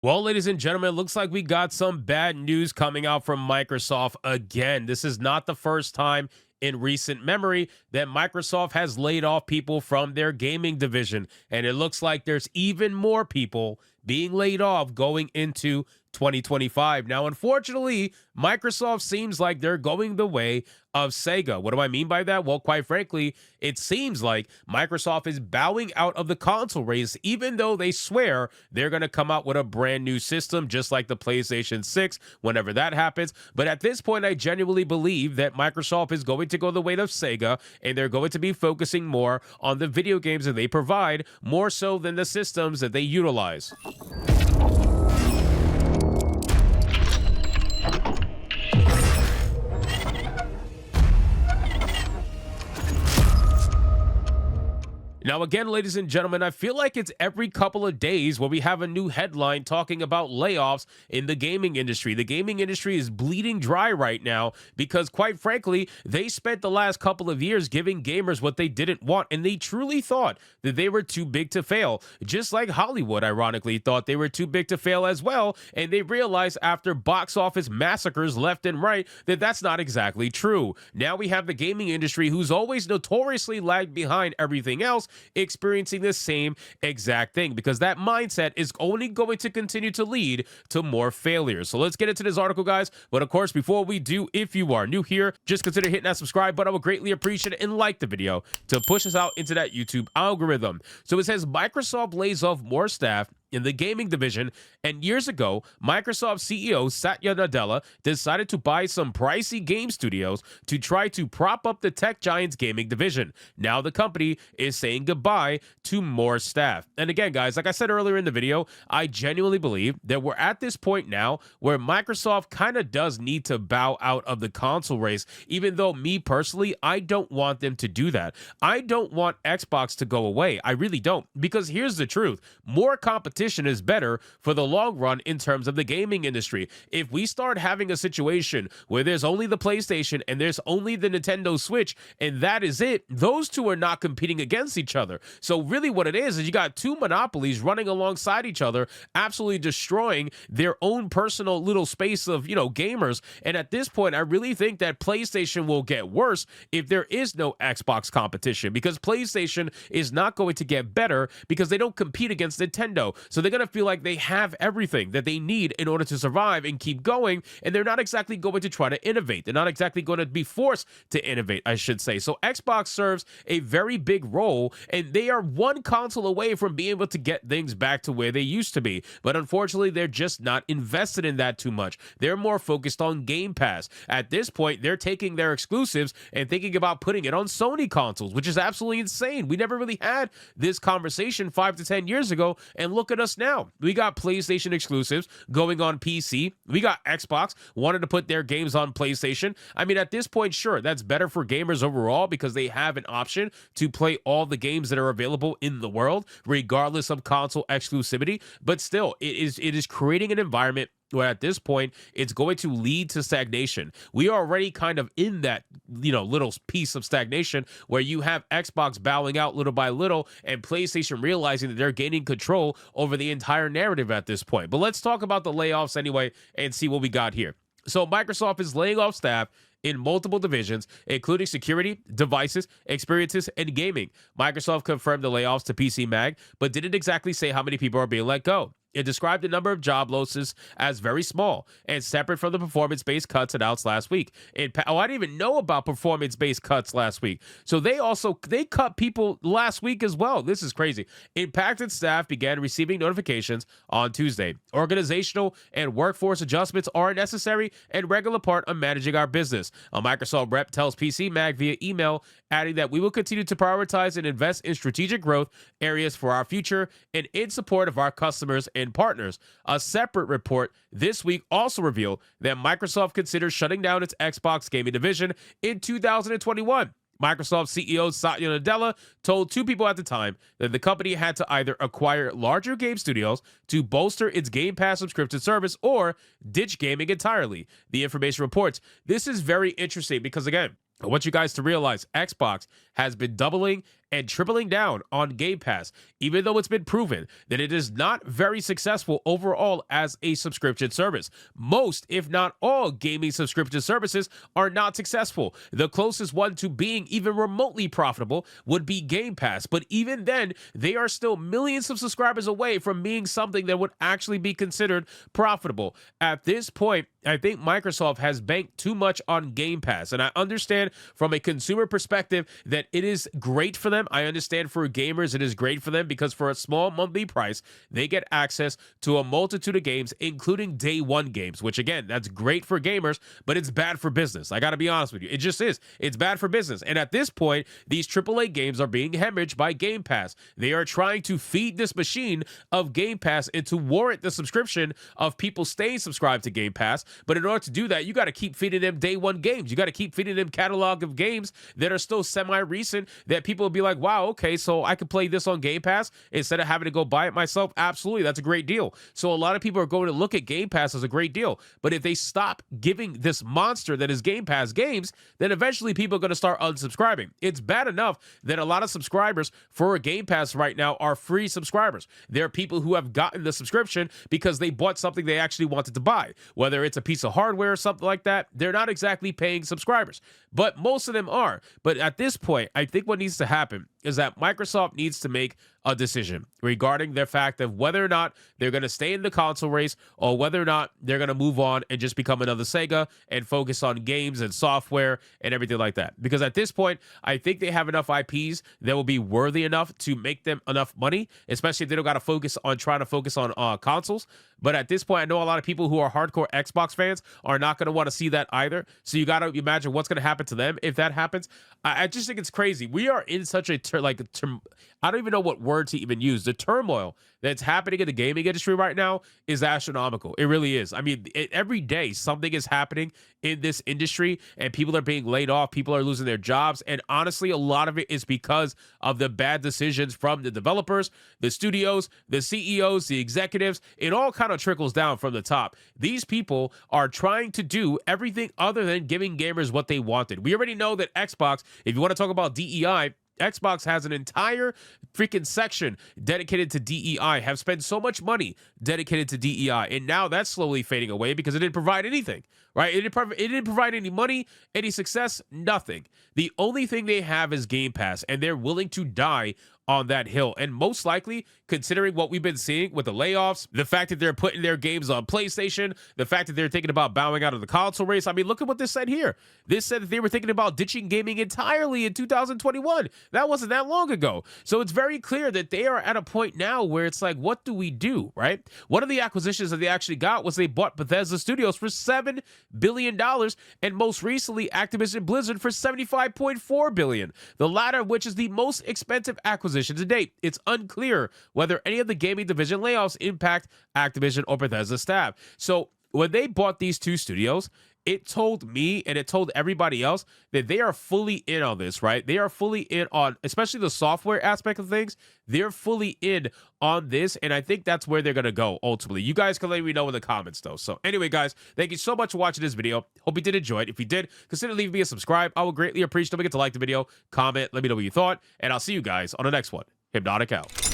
Well, ladies and gentlemen, it looks like we got some bad news coming out from Microsoft again. This is not the first time in recent memory that Microsoft has laid off people from their gaming division. And it looks like there's even more people being laid off going into 2025. Now, unfortunately, Microsoft seems like they're going the way of Sega. What do I mean by that? Well, quite frankly, it seems like Microsoft is bowing out of the console race, even though they swear they're going to come out with a brand new system, just like the PlayStation 6, whenever that happens. But at this point, I genuinely believe that Microsoft is going to go the way of Sega, and they're going to be focusing more on the video games that they provide, more so than the systems that they utilize. Now, again, ladies and gentlemen, I feel like it's every couple of days where we have a new headline talking about layoffs in the gaming industry. The gaming industry is bleeding dry right now because, quite frankly, they spent the last couple of years giving gamers what they didn't want, and they truly thought that they were too big to fail. Just like Hollywood, ironically, thought they were too big to fail as well, and they realized after box office massacres left and right that that's not exactly true. Now we have the gaming industry, who's always notoriously lagged behind everything else, experiencing the same exact thing, because that mindset is only going to continue to lead to more failures. So let's get into this article, guys. But of course, before we do, if you are new here, just consider hitting that subscribe button. I would greatly appreciate it, and like the video to push us out into that YouTube algorithm. So it says Microsoft lays off more staff in the gaming division, and years ago, Microsoft CEO Satya Nadella decided to buy some pricey game studios to try to prop up the tech giant's gaming division. Now the company is saying goodbye to more staff. And again, guys, like I said earlier in the video, I genuinely believe that we're at this point now where Microsoft kind of does need to bow out of the console race, even though me personally, I don't want them to do that. I don't want Xbox to go away. I really don't, because here's the truth. More competition is better for the long run in terms of the gaming industry. If we start having a situation where there's only the PlayStation and there's only the Nintendo Switch and that is it, those two are not competing against each other. So really what it is you got two monopolies running alongside each other, absolutely destroying their own personal little space of, gamers. And at this point, I really think that PlayStation will get worse if there is no Xbox competition, because PlayStation is not going to get better because they don't compete against Nintendo. So they're going to feel like they have everything that they need in order to survive and keep going, and they're not exactly going to try to innovate. They're not exactly going to be forced to innovate, I should say. So Xbox serves a very big role, and they are one console away from being able to get things back to where they used to be. But unfortunately, they're just not invested in that too much. They're more focused on Game Pass. At this point, they're taking their exclusives and thinking about putting it on Sony consoles, which is absolutely insane. We never really had this conversation 5 to 10 years ago, and look at us now. We got PlayStation exclusives going on PC. We got Xbox wanted to put their games on PlayStation. I mean, at this point, sure, that's better for gamers overall because they have an option to play all the games that are available in the world, regardless of console exclusivity. But still, it is creating an environment where at this point, it's going to lead to stagnation. We are already kind of in that, little piece of stagnation where you have Xbox bowing out little by little and PlayStation realizing that they're gaining control over the entire narrative at this point. But let's talk about the layoffs anyway and see what we got here. So Microsoft is laying off staff in multiple divisions, including security, devices, experiences, and gaming. Microsoft confirmed the layoffs to PC Mag, but didn't exactly say how many people are being let go. It described the number of job losses as very small and separate from the performance-based cuts announced last week. I didn't even know about performance-based cuts last week. So they cut people last week as well. This is crazy. Impacted staff began receiving notifications on Tuesday. Organizational and workforce adjustments are a necessary and regular part of managing our business. A Microsoft rep tells PC Mag via email, adding that we will continue to prioritize and invest in strategic growth areas for our future and in support of our customers and partners. A separate report this week also revealed that Microsoft considers shutting down its Xbox gaming division in 2021. Microsoft CEO Satya Nadella told two people at the time that the company had to either acquire larger game studios to bolster its Game Pass subscription service or ditch gaming entirely. The information reports this is very interesting because, again, I want you guys to realize Xbox has been doubling and tripling down on Game Pass, even though it's been proven that it is not very successful overall as a subscription service. Most, if not all, gaming subscription services are not successful. The closest one to being even remotely profitable would be Game Pass, but even then, they are still millions of subscribers away from being something that would actually be considered profitable. At this point, I think Microsoft has banked too much on Game Pass, and I understand from a consumer perspective that it is great for them. I understand for gamers it is great for them because for a small monthly price, they get access to a multitude of games, including day one games, which again, that's great for gamers, but it's bad for business. I got to be honest with you. It just is. It's bad for business. And at this point, these AAA games are being hemorrhaged by Game Pass. They are trying to feed this machine of Game Pass and to warrant the subscription of people staying subscribed to Game Pass. But in order to do that, you got to keep feeding them day one games. You got to keep feeding them catalog of games that are still semi-recent that people will be like, wow, okay, so I could play this on Game Pass instead of having to go buy it myself. Absolutely, that's a great deal. So a lot of people are going to look at Game Pass as a great deal. But if they stop giving this monster that is Game Pass games, then eventually people are going to start unsubscribing. It's bad enough that a lot of subscribers for Game Pass right now are free subscribers. There are people who have gotten the subscription because they bought something they actually wanted to buy, whether it's a piece of hardware or something like that. They're not exactly paying subscribers, but most of them are. But at this point, I think what needs to happen is that Microsoft needs to make a decision regarding the fact of whether or not they're going to stay in the console race or whether or not they're going to move on and just become another Sega and focus on games and software and everything like that. Because at this point, I think they have enough IPs that will be worthy enough to make them enough money, especially if they don't got to focus on consoles. But at this point, I know a lot of people who are hardcore Xbox fans are not going to want to see that either. So you got to imagine what's going to happen to them if that happens. I just think it's crazy. We are in such a I don't even know what word to even use. The turmoil that's happening in the gaming industry right now is astronomical. It really is. I mean, every day something is happening in this industry and people are being laid off. People are losing their jobs. And honestly, a lot of it is because of the bad decisions from the developers, the studios, the CEOs, the executives. It all kind of trickles down from the top. These people are trying to do everything other than giving gamers what they wanted. We already know that Xbox, if you want to talk about DEI, Xbox has an entire freaking section dedicated to DEI, have spent so much money dedicated to DEI, and now that's slowly fading away because it didn't provide anything, right? It didn't provide any money, any success, nothing. The only thing they have is Game Pass, and they're willing to die on that hill. And most likely, considering what we've been seeing with the layoffs, the fact that they're putting their games on PlayStation, the fact that they're thinking about bowing out of the console race. I mean, look at what this said here. This said that they were thinking about ditching gaming entirely in 2021. That wasn't that long ago. So it's very clear that they are at a point now where it's like, what do we do, right? One of the acquisitions that they actually got was they bought Bethesda Studios for $7 billion, and most recently, Activision Blizzard for $75.4 billion, the latter of which is the most expensive acquisition to date. It's unclear whether any of the gaming division layoffs impact Activision or Bethesda staff. So when they bought these two studios, it told me and it told everybody else that they are fully in on this, right? They are fully in on, especially the software aspect of things. They're fully in on this, and I think that's where they're going to go ultimately. You guys can let me know in the comments, though. So anyway, guys, thank you so much for watching this video. Hope you did enjoy it. If you did, consider leaving me a subscribe. I will greatly appreciate it. Don't forget to like the video, comment, let me know what you thought, and I'll see you guys on the next one. Hypnotic out.